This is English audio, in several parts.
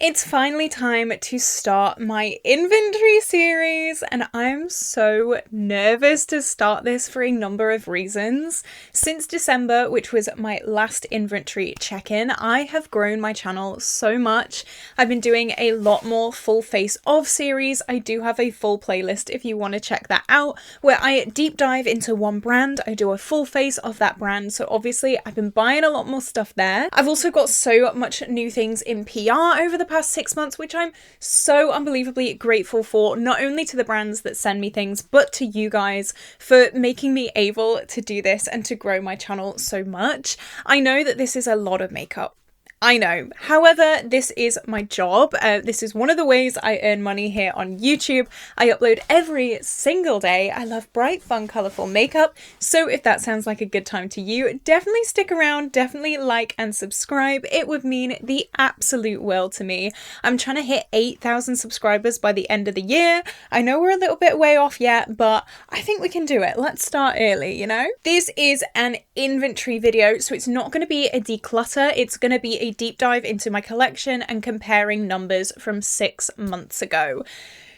It's finally time to start my inventory series, and I'm so nervous to start this for a number of reasons. Since December, which was my last inventory check-in, I have grown my channel so much. I've been doing a lot more full face of series. I do have a full playlist if you want to check that out, where I deep dive into one brand. I do a full face of that brand, so obviously I've been buying a lot more stuff there. I've also got so much new things in PR over the past 6 months, which I'm so unbelievably grateful for, not only to the brands that send me things, but to you guys for making me able to do this and to grow my channel so much. I know that this is a lot of makeup. I know. However, this is my job. This is one of the ways I earn money here on YouTube. I upload every single day. I love bright, fun, colourful makeup. So if that sounds like a good time to you, definitely stick around, definitely like and subscribe. It would mean the absolute world to me. I'm trying to hit 8,000 subscribers by the end of the year. I know we're a little bit way off yet, but I think we can do it. Let's start early, you know? This is an inventory video, so it's not going to be a declutter. It's going to be a deep dive into my collection and comparing numbers from 6 months ago.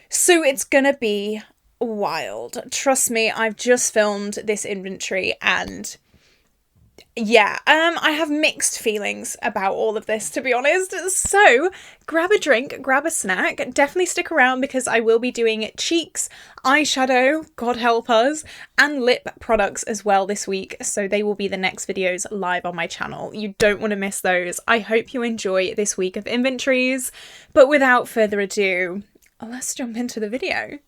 So it's gonna be wild. Trust me, I've just filmed this inventory and yeah, I have mixed feelings about all of this, to be honest. So grab a drink, grab a snack, definitely stick around because I will be doing cheeks, eyeshadow, God help us, and lip products as well this week. So they will be the next videos live on my channel. You don't want to miss those. I hope you enjoy this week of inventories. But without further ado, let's jump into the video.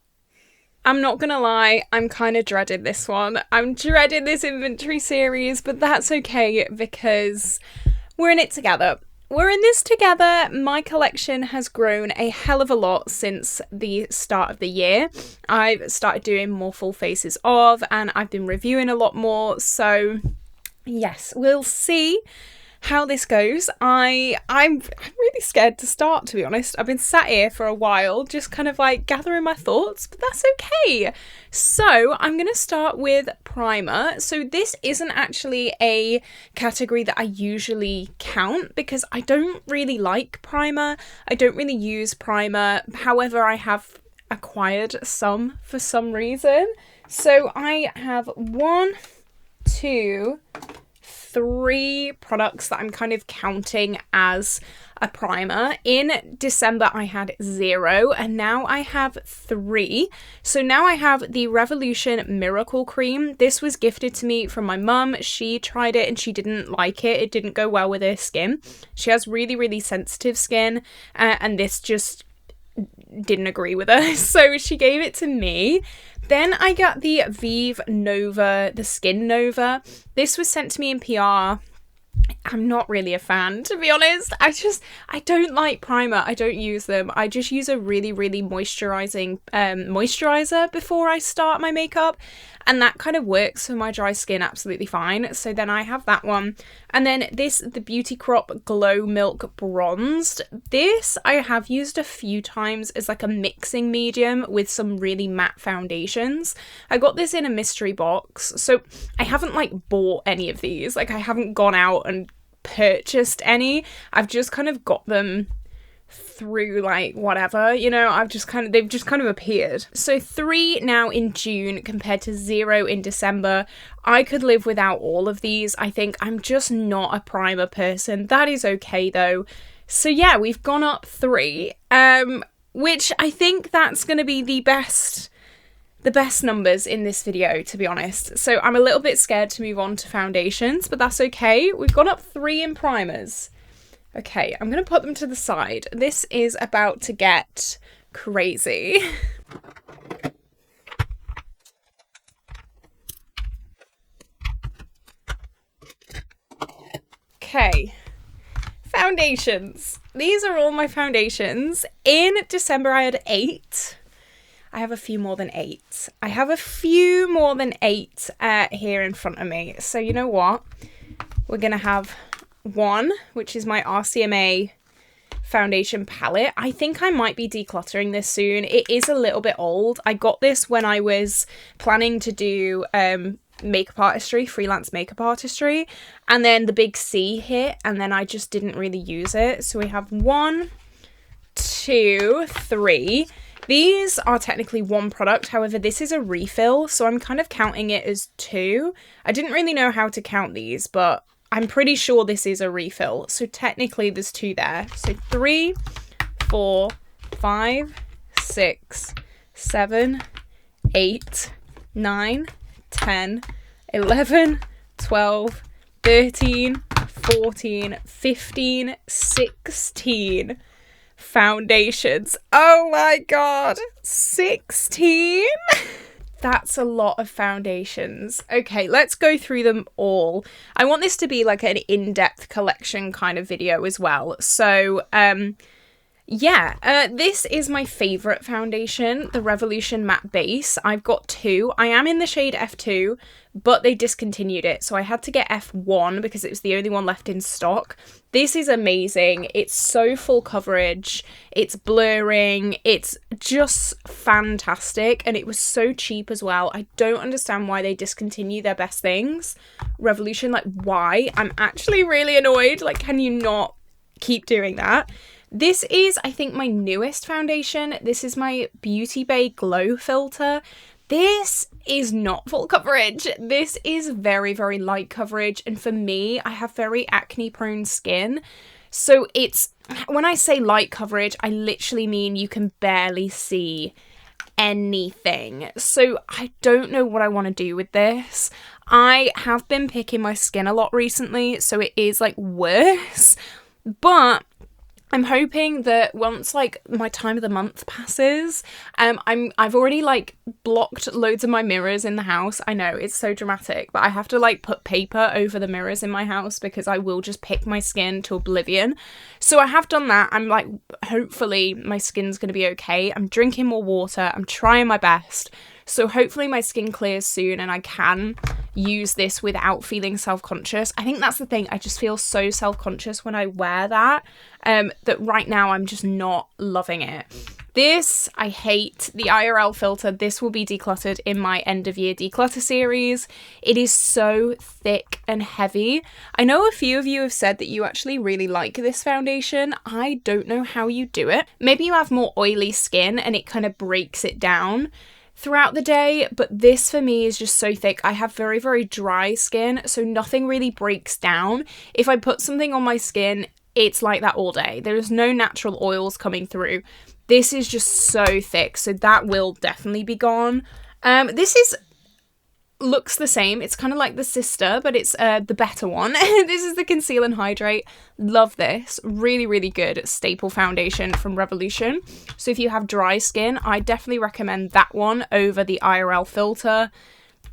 I'm not gonna lie, I'm kind of dreading this one. I'm dreading this inventory series, but that's okay because we're in it together. We're in this together. My collection has grown a hell of a lot since the start of the year. I've started doing more full faces of, and I've been reviewing a lot more. So yes, we'll see how this goes. I'm really scared to start, to be honest. I've been sat here for a while just kind of like gathering my thoughts, but that's okay. So I'm going to start with primer. So this isn't actually a category that I usually count because I don't really like primer. I don't really use primer. However, I have acquired some for some reason. So I have 1, 2, 3 products that I'm kind of counting as a primer. In December I had 0 and now I have 3. So now I have the Revolution Miracle Cream. This was gifted to me from my mum. She tried it and she didn't like it. It didn't go well with her skin. She has really, really sensitive skin and this just didn't agree with her. So she gave it to me. Then I got the Vive Nova, the Skin Nova. This was sent to me in PR. I'm not really a fan, to be honest. I don't like primer. I don't use them. I just use a really, really moisturizing moisturizer before I start my makeup. And that kind of works for my dry skin absolutely fine. So then I have that one. And then this, the Beauty Crop Glow Milk Bronzed. This I have used a few times as like a mixing medium with some really matte foundations. I got this in a mystery box. So I haven't like bought any of these. Like I haven't gone out and purchased any. I've just kind of got them through like whatever, you know, they've just kind of appeared. So 3 now in June compared to 0 in December. I could live without all of these. I think I'm just not a primer person. That is okay though. So yeah, we've gone up 3, which I think that's going to be the best numbers in this video, to be honest. So I'm a little bit scared to move on to foundations, but that's okay. We've gone up 3 in primers. Okay, I'm going to put them to the side. This is about to get crazy. Okay, foundations. These are all my foundations. In December, I had 8. I have a few more than 8. I have a few more than 8 here in front of me. So you know what? We're going to have 1, which is my RCMA foundation palette. I think I might be decluttering this soon. It is a little bit old. I got this when I was planning to do makeup artistry, freelance makeup artistry, and then the big C hit and then I just didn't really use it. So we have 1, 2, 3. These are technically one product, however, this is a refill, so I'm kind of counting it as 2. I didn't really know how to count these, but I'm pretty sure this is a refill, so technically there's 2 there. So 3, 4, 5, 6, 7, 8, 9, 10, 11, 12, 13, 14, 15, 16 foundations. Oh my god, 16? That's a lot of foundations. Okay, let's go through them all. I want this to be like an in-depth collection kind of video as well. So, this is my favourite foundation, the Revolution Matte Base. I've got 2. I am in the shade F2, but they discontinued it, so I had to get F1 because it was the only one left in stock. This is amazing. It's so full coverage. It's blurring. It's just fantastic, and it was so cheap as well. I don't understand why they discontinue their best things. Revolution, like, why? I'm actually really annoyed. Like, can you not keep doing that? This is, I think, my newest foundation. This is my Beauty Bay Glow Filter. This is not full coverage. This is very, very light coverage. And for me, I have very acne prone skin. So it's, when I say light coverage, I literally mean you can barely see anything. So I don't know what I want to do with this. I have been picking my skin a lot recently, so it is like worse. But I'm hoping that once like my time of the month passes, I've already like blocked loads of my mirrors in the house. I know it's so dramatic, but I have to like put paper over the mirrors in my house because I will just pick my skin to oblivion. So I have done that. I'm like, hopefully my skin's gonna be okay. I'm drinking more water. I'm trying my best. So hopefully my skin clears soon and I can use this without feeling self-conscious. I think that's the thing. I just feel so self-conscious when I wear that, that right now I'm just not loving it. This, I hate. The IRL filter. This will be decluttered in my end of year declutter series. It is so thick and heavy. I know a few of you have said that you actually really like this foundation. I don't know how you do it. Maybe you have more oily skin and it kind of breaks it down throughout the day, but this for me is just so thick. I have very, very dry skin, so nothing really breaks down. If I put something on my skin, it's like that all day. There's no natural oils coming through. This is just so thick, so that will definitely be gone. This looks the same. It's kind of like the sister, but it's the better one. This is the Conceal and Hydrate. Love this. Really, really good staple foundation from Revolution. So if you have dry skin, I definitely recommend that one over the IRL filter.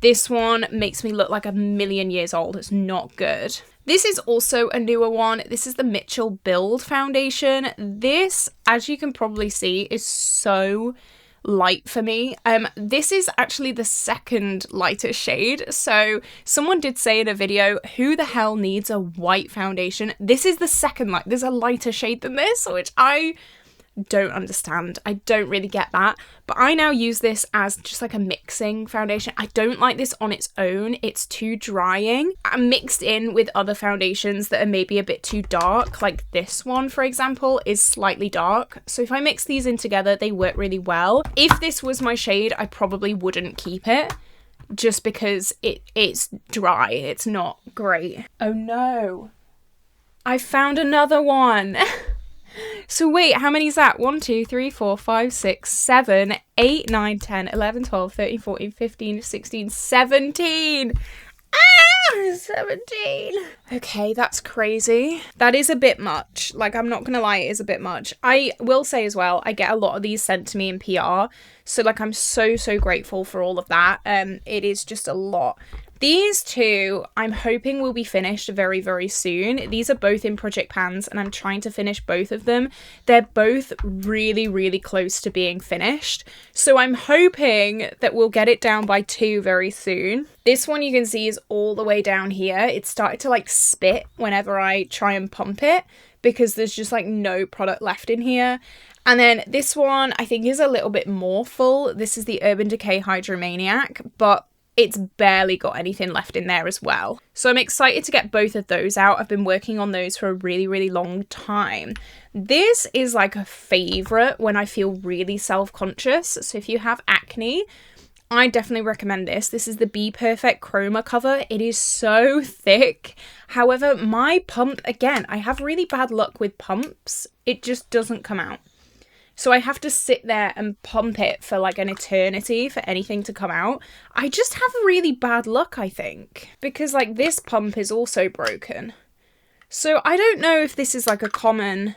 This one makes me look like a million years old. It's not good. This is also a newer one. This is the Mitchell Build foundation. This, as you can probably see, is so light for me. This is actually the second lighter shade. So someone did say in a video, who the hell needs a white foundation? This is the second light. There's a lighter shade than this, which I don't understand. I don't really get that. But I now use this as just like a mixing foundation. I don't like this on its own. It's too drying. I'm mixed in with other foundations that are maybe a bit too dark. Like this one, for example, is slightly dark. So if I mix these in together, they work really well. If this was my shade, I probably wouldn't keep it just because it's dry. It's not great. Oh no. I found another one. So wait, how many is that? 1, 2, 3, 4, 5, 6, 7, 8, 9, 10, 11, 12, 13, 14, 15, 16, 17. 17. Okay, that's crazy. That is a bit much. Like, I'm not gonna lie, it is a bit much. I will say as well, I get a lot of these sent to me in PR. So like, I'm so grateful for all of that. It is just a lot. These two, I'm hoping will be finished very, very soon. These are both in Project Pans and I'm trying to finish both of them. They're both really, really close to being finished. So I'm hoping that we'll get it down by 2 very soon. This one you can see is all the way down here. It started to like spit whenever I try and pump it because there's just like no product left in here. And then this one I think is a little bit more full. This is the Urban Decay Hydromaniac, but it's barely got anything left in there as well. So I'm excited to get both of those out. I've been working on those for a really, really long time. This is like a favourite when I feel really self-conscious. So if you have acne, I definitely recommend this. This is the Be Perfect Chroma cover. It is so thick. However, my pump, again, I have really bad luck with pumps. It just doesn't come out. So I have to sit there and pump it for like an eternity for anything to come out. I just have really bad luck, I think, because like this pump is also broken. So I don't know if this is like a common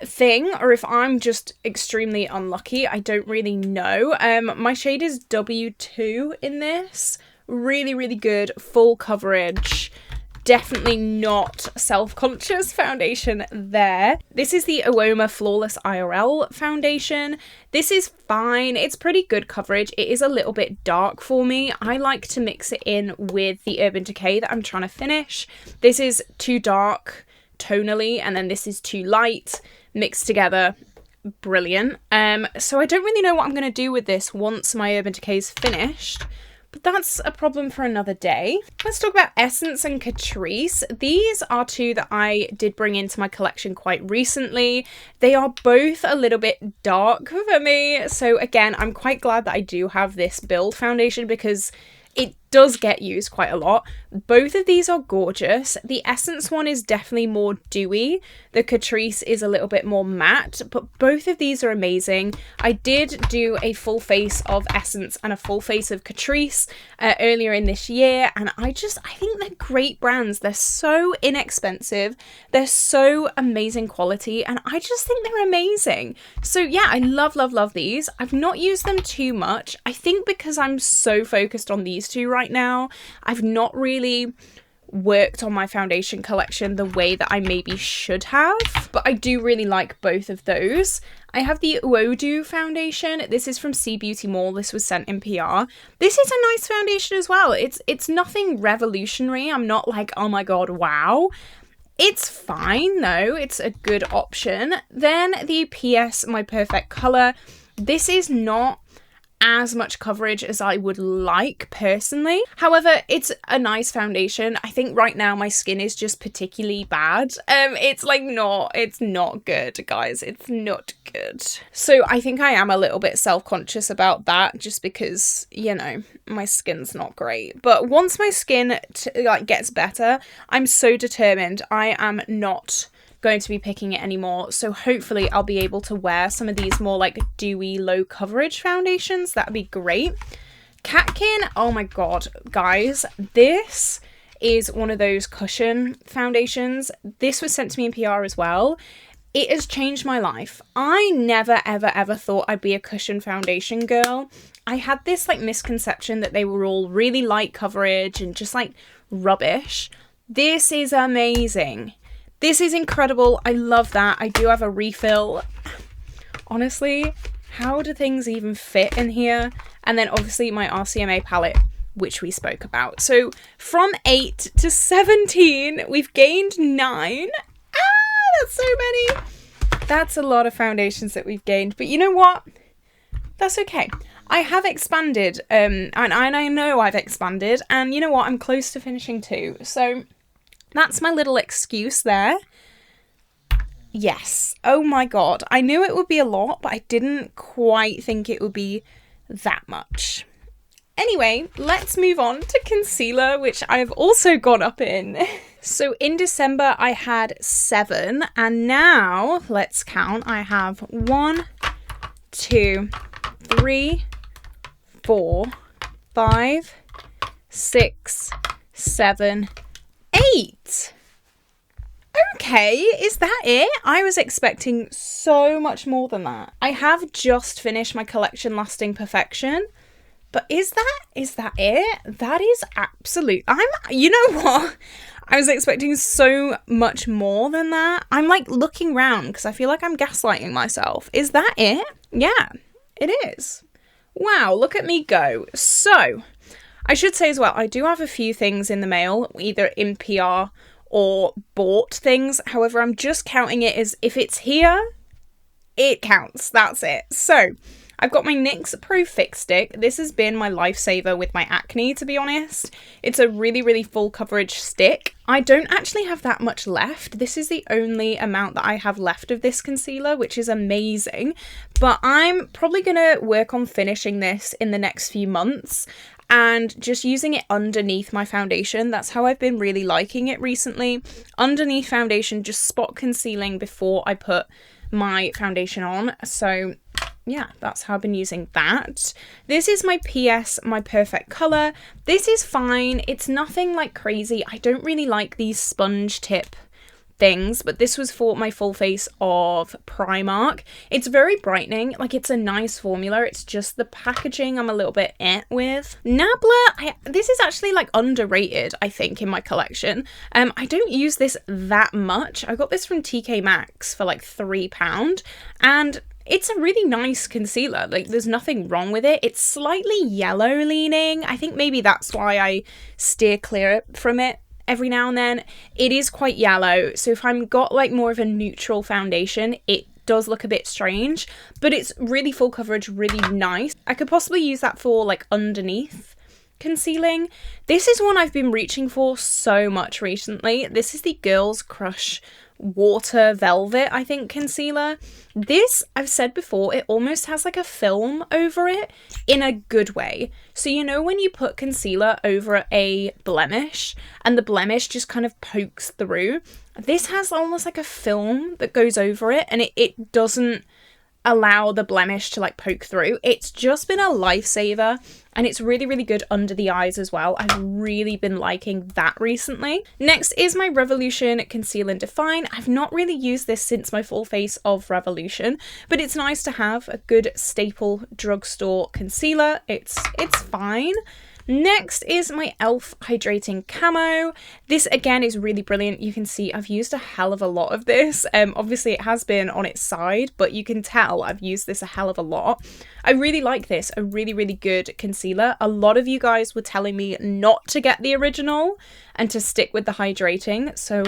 thing or if I'm just extremely unlucky. I don't really know. My shade is W2 in this. Really, really good, full coverage. Definitely not self-conscious foundation there. This is the Uoma Flawless IRL foundation. This is fine. It's pretty good coverage. It is a little bit dark for me. I like to mix it in with the Urban Decay that I'm trying to finish. This is too dark tonally, and then this is too light. Mixed together, brilliant. So I don't really know what I'm going to do with this once my Urban Decay is finished. But that's a problem for another day. Let's talk about Essence and Catrice. These are two that I did bring into my collection quite recently. They are both a little bit dark for me. So again, I'm quite glad that I do have this build foundation because it does get used quite a lot. Both of these are gorgeous. The Essence one is definitely more dewy. The Catrice is a little bit more matte, but both of these are amazing. I did do a full face of Essence and a full face of Catrice earlier in this year, and I think they're great brands. They're so inexpensive. They're so amazing quality, and I just think they're amazing. So yeah, I love, love, love these. I've not used them too much. I think because I'm so focused on these two right now, I've not really worked on my foundation collection the way that I maybe should have, but I do really like both of those. I have the Uodu foundation. This is from C Beauty Mall. This was sent in PR. This is a nice foundation as well. It's nothing revolutionary. I'm not like, oh my god, wow. It's fine though. It's a good option. Then the PS My Perfect Colour. This is not as much coverage as I would like personally. However, it's a nice foundation. I think right now my skin is just particularly bad. It's not good, guys. It's not good. So I think I am a little bit self-conscious about that just because, you know, my skin's not great. But once my skin gets better, I'm so determined. I am not going to be picking it anymore, so hopefully I'll be able to wear some of these more like dewy low coverage foundations. That'd be great. Catkin, oh my god, guys, this is one of those cushion foundations. This was sent to me in PR as well. It has changed my life. I never ever ever thought I'd be a cushion foundation girl. I had this like misconception that they were all really light coverage and just like rubbish. This is amazing. This is incredible. I love that. I do have a refill. Honestly, how do things even fit in here? And then obviously my RCMA palette, which we spoke about. So from 8 to 17, we've gained 9. That's so many. That's a lot of foundations that we've gained. But you know what? That's okay. I have expanded, and I know I've expanded. And you know what? I'm close to finishing too. So that's my little excuse there. Yes. Oh my god. I knew it would be a lot, but I didn't quite think it would be that much. Anyway, let's move on to concealer, which I've also gone up in. So in December, I had 7, and now, let's count, I have 1, 2, 3, 4, 5, 6, 7, 8. Okay, is that it? I was expecting so much more than that. I have just finished my collection Lasting Perfection, but is that it? That is absolute. You know what? I was expecting so much more than that. I'm like looking around because I feel like I'm gaslighting myself. Is that it? Yeah, it is. Wow, look at me go. So, I should say as well, I do have a few things in the mail, either in PR or bought things. However, I'm just counting it as if it's here, it counts. That's it. So, I've got my NYX Pro Fix Stick. This has been my lifesaver with my acne, to be honest. It's a really, really full coverage stick. I don't actually have that much left. This is the only amount that I have left of this concealer, which is amazing. But I'm probably going to work on finishing this in the next few months and just using it underneath my foundation. That's how I've been really liking it recently. Underneath foundation, just spot concealing before I put my foundation on. So yeah, that's how I've been using that. This is my PS, my perfect colour. This is fine. It's nothing like crazy. I don't really like these sponge tip things, but this was for my full face of Primark. It's very brightening, like it's a nice formula. It's just the packaging I'm a little bit with. Nabla, this is actually like underrated, I think, in my collection. I don't use this that much. I got this from TK Maxx for like £3, and it's a really nice concealer. Like, there's nothing wrong with it. It's slightly yellow leaning. I think maybe that's why I steer clear from it every now and then. It is quite yellow, so if I'm got like more of a neutral foundation, it does look a bit strange, but it's really full coverage, really nice. I could possibly use that for like underneath concealing. This is one I've been reaching for so much recently. This is the Girls Crush Water Velvet, I think, concealer. This, I've said before, it almost has like a film over it in a good way. So you know when you put concealer over a blemish and the blemish just kind of pokes through? This has almost like a film that goes over it, and it doesn't allow the blemish to like poke through. It's just been a lifesaver, and it's really, really good under the eyes as well. I've really been liking that recently. Next is my Revolution Conceal and Define. I've not really used this since my full face of Revolution, but it's nice to have a good staple drugstore concealer. It's fine. Next is my e.l.f. Hydrating Camo. This again is really brilliant. You can see I've used a hell of a lot of this. Obviously it has been on its side, but you can tell I've used this a hell of a lot. I really like this, a really, really good concealer. A lot of you guys were telling me not to get the original and to stick with the hydrating, so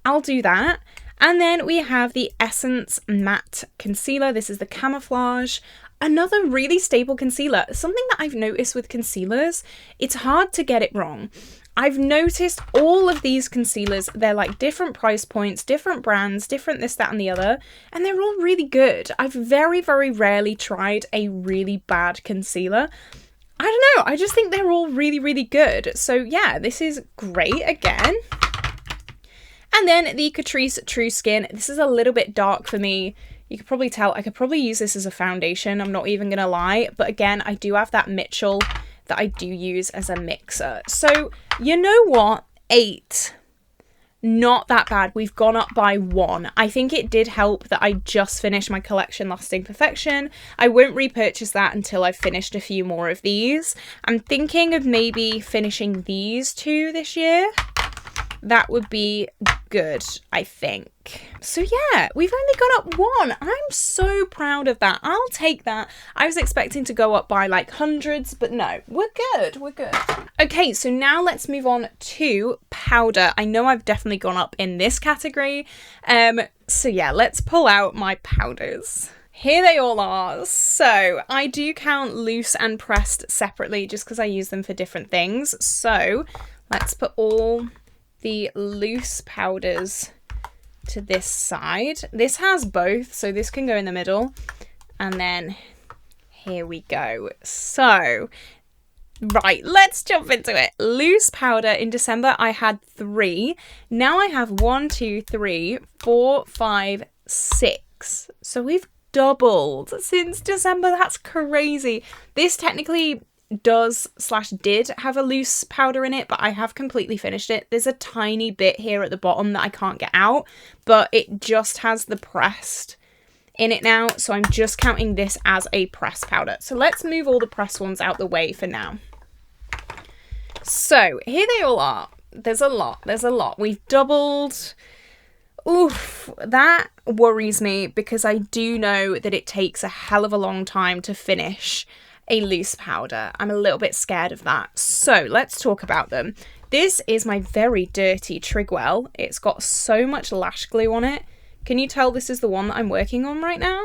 I'll do that. And then we have the Essence Matte Concealer. This is the Camouflage. Another really stable concealer. Something that I've noticed with concealers, it's hard to get it wrong. I've noticed all of these concealers, they're like different price points, different brands, different this, that, and the other, and they're all really good. I've very, very rarely tried a really bad concealer. I don't know, I just think they're all really, really good. So yeah, this is great again. And then the Catrice True Skin. This is a little bit dark for me. You could probably tell I could probably use this as a foundation, I'm not even gonna lie. But again, I do have that Mitchell that I do use as a mixer. So you know what? 8. Not that bad. We've gone up by 1. I think it did help that I just finished my collection Lasting Perfection. I won't repurchase that until I've finished a few more of these. I'm thinking of maybe finishing these 2 this year. That would be good, I think. So yeah, we've only gone up 1. I'm so proud of that. I'll take that. I was expecting to go up by like hundreds, but no, we're good. We're good. Okay, so now let's move on to powder. I know I've definitely gone up in this category. So yeah, let's pull out my powders. Here they all are. So I do count loose and pressed separately just because I use them for different things. So let's put all the loose powders to this side. This has both, so this can go in the middle. And then here we go. So, right, let's jump into it. Loose powder in December, I had 3. Now I have 1, 2, 3, 4, 5, 6. So we've doubled since December. That's crazy. This technically did have a loose powder in it, but I have completely finished it. There's a tiny bit here at the bottom that I can't get out, but it just has the pressed in it now, so I'm just counting this as a pressed powder. So let's move all the pressed ones out the way for now. So here they all are. There's a lot. We've doubled. Oof, that worries me because I do know that it takes a hell of a long time to finish a loose powder. I'm a little bit scared of that. So let's talk about them. This is my very dirty Trigwell. It's got so much lash glue on it. Can you tell this is the one that I'm working on right now?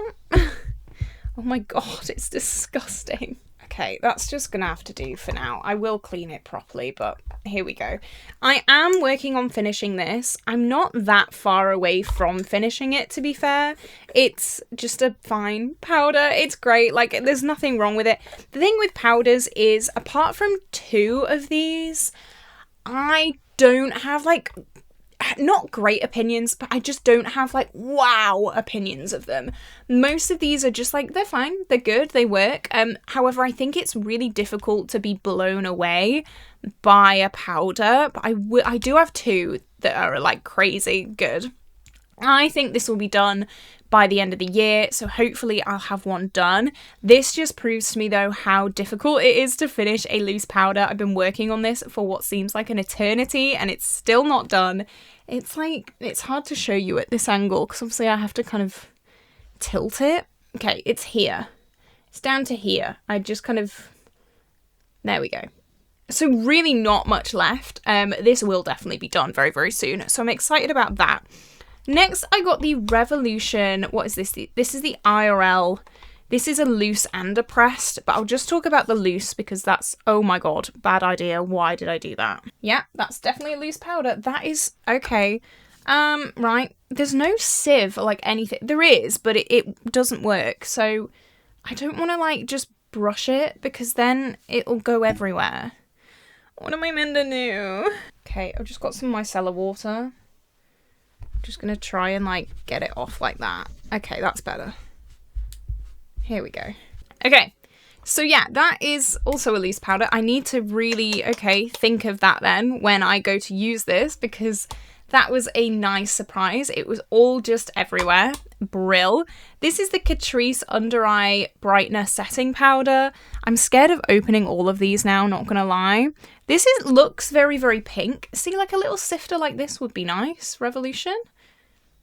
Oh my god, it's disgusting. Okay, that's just gonna have to do for now. I will clean it properly, but here we go. I am working on finishing this. I'm not that far away from finishing it, to be fair. It's just a fine powder. It's great. Like, there's nothing wrong with it. The thing with powders is, apart from 2 of these, I don't have, like, not great opinions, but I just don't have, like, wow opinions of them. Most of these are just like, they're fine, they're good, they work. However, I think it's really difficult to be blown away by a powder, but I do have 2 that are, like, crazy good. I think this will be done by the end of the year, so hopefully I'll have one done. This just proves to me, though, how difficult it is to finish a loose powder. I've been working on this for what seems like an eternity, and it's still not done. It's like, it's hard to show you at this angle, because obviously I have to kind of tilt it. Okay, it's here. It's down to here. I just kind of... There we go. So really not much left. This will definitely be done very, very soon, so I'm excited about that. Next, I got the Revolution, what is this? This is the IRL. This is a loose and a pressed, but I'll just talk about the loose because that's, oh my god, bad idea. Why did I do that? Yeah, that's definitely a loose powder. That is, okay. Right, there's no sieve or like anything. There is, but it doesn't work. So I don't want to like just brush it because then it'll go everywhere. What am I meant to do? Okay, I've just got some micellar water. Just gonna try and like get it off like that. Okay, that's better. Here we go. Okay, so yeah, that is also a loose powder. I need to really, okay, think of that then when I go to use this, because that was a nice surprise. It was all just everywhere. Brill. This is the Catrice Under Eye Brightener Setting Powder. I'm scared of opening all of these now, not gonna lie. This looks very, very pink. See, like a little sifter like this would be nice. Revolution.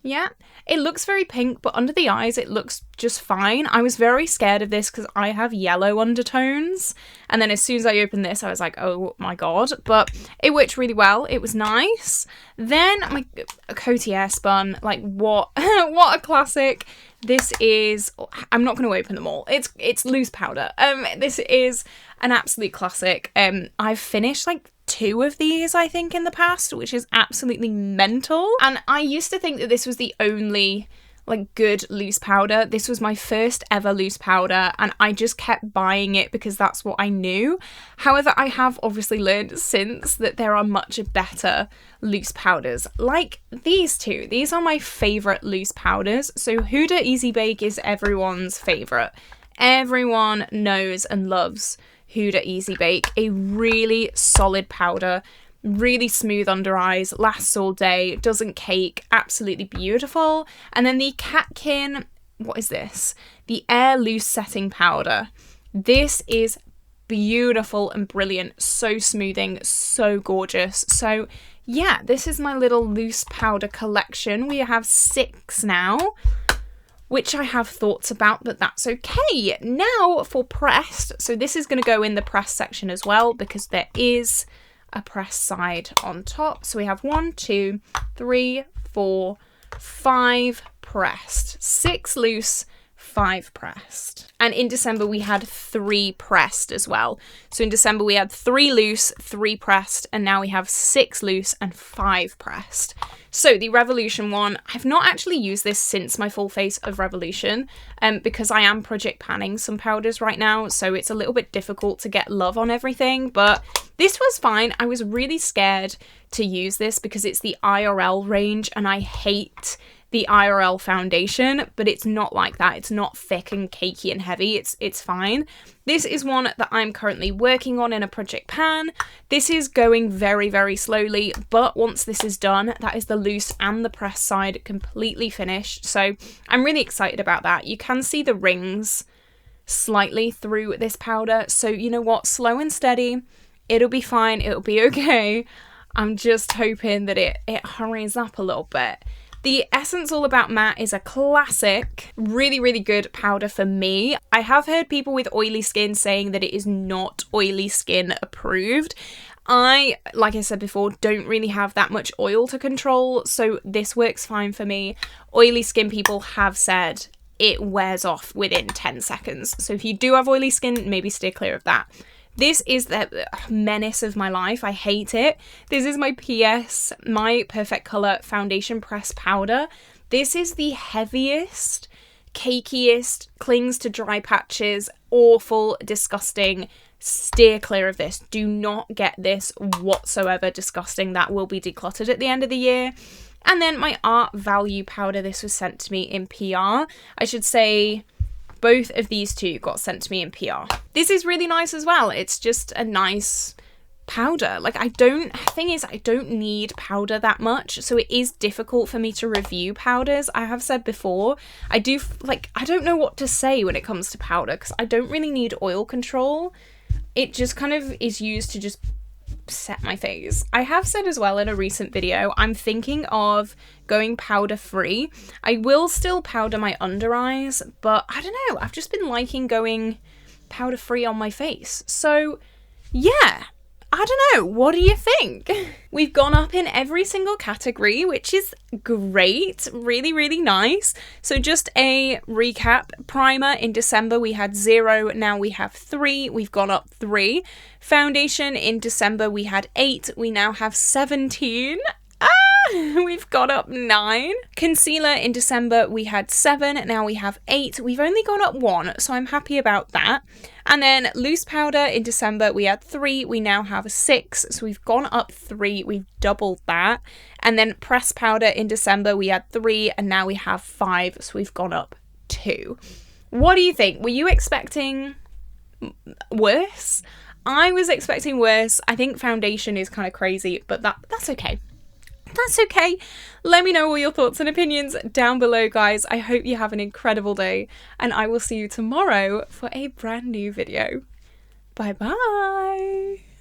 Yeah, it looks very pink, but under the eyes it looks just fine. I was very scared of this because I have yellow undertones, and then as soon as I opened this I was like, oh my god, but it worked really well. It was nice. Then my Coty Spun, like what what a classic. This is, I'm not going to open them all. It's loose powder. This is an absolute classic. I've finished like 2 of these, I think, in the past, which is absolutely mental. And I used to think that this was the only like good loose powder. This was my first ever loose powder, and I just kept buying it because that's what I knew. However, I have obviously learned since that there are much better loose powders, like these 2. These are my favourite loose powders. So Huda Easy Bake is everyone's favourite. Everyone knows and loves Huda Easy Bake, a really solid powder, really smooth under eyes, lasts all day, doesn't cake, absolutely beautiful. And then the Catkin, what is this? The Air Loose Setting Powder. This is beautiful and brilliant, so smoothing, so gorgeous. So yeah, this is my little loose powder collection. We have 6 now, which I have thoughts about, but that's okay. Now for pressed. So this is going to go in the press section as well because there is a press side on top. So we have 1, 2, 3, 4, 5 pressed, 6 loose, 5 pressed. And in December we had 3 pressed as well. So in December we had 3 loose, 3 pressed, and now we have 6 loose and 5 pressed. So the Revolution one, I've not actually used this since my full face of Revolution, because I am project panning some powders right now, so it's a little bit difficult to get love on everything, but this was fine. I was really scared to use this because it's the IRL range, and I hate the IRL foundation, but it's not like that. It's not thick and cakey and heavy. It's fine. This is one that I'm currently working on in a project pan. This is going very, very slowly, but once this is done, that is the loose and the press side completely finished. So I'm really excited about that. You can see the rings slightly through this powder. So you know what? Slow and steady. It'll be fine. It'll be okay. I'm just hoping that it hurries up a little bit. The Essence All About Matte is a classic, really, really good powder for me. I have heard people with oily skin saying that it is not oily skin approved. I, like I said before, don't really have that much oil to control, so this works fine for me. Oily skin people have said it wears off within 10 seconds. So if you do have oily skin, maybe steer clear of that. This is the menace of my life. I hate it. This is my PS, my Perfect Colour Foundation Press Powder. This is the heaviest, cakiest, clings to dry patches, awful, disgusting. Steer clear of this. Do not get this whatsoever. Disgusting. That will be decluttered at the end of the year. And then my Art Value powder. This was sent to me in PR. I should say both of these two got sent to me in PR. This is really nice as well. It's just a nice powder. Like, I don't need powder that much, so it is difficult for me to review powders. I have said before, I don't know what to say when it comes to powder, because I don't really need oil control. It just kind of is used to just set my face. I have said as well in a recent video, I'm thinking of going powder free. I will still powder my under eyes, but I don't know, I've just been liking going powder free on my face. So yeah, I don't know, what do you think? We've gone up in every single category, which is great, really, really nice. So just a recap, primer in December we had 0, now we have 3, we've gone up 3. Foundation in December we had 8, we now have 17. We've got up 9. Concealer in December we had 7, now we have 8. We've only gone up 1, so I'm happy about that. And then loose powder in December we had 3, we now have 6, so we've gone up 3, we've doubled that. And then pressed powder in December we had 3, and now we have 5, so we've gone up 2. What do you think? Were you expecting worse? I was expecting worse. I think foundation is kind of crazy, but that's okay. That's okay. Let me know all your thoughts and opinions down below, guys. I hope you have an incredible day, and I will see you tomorrow for a brand new video. Bye bye.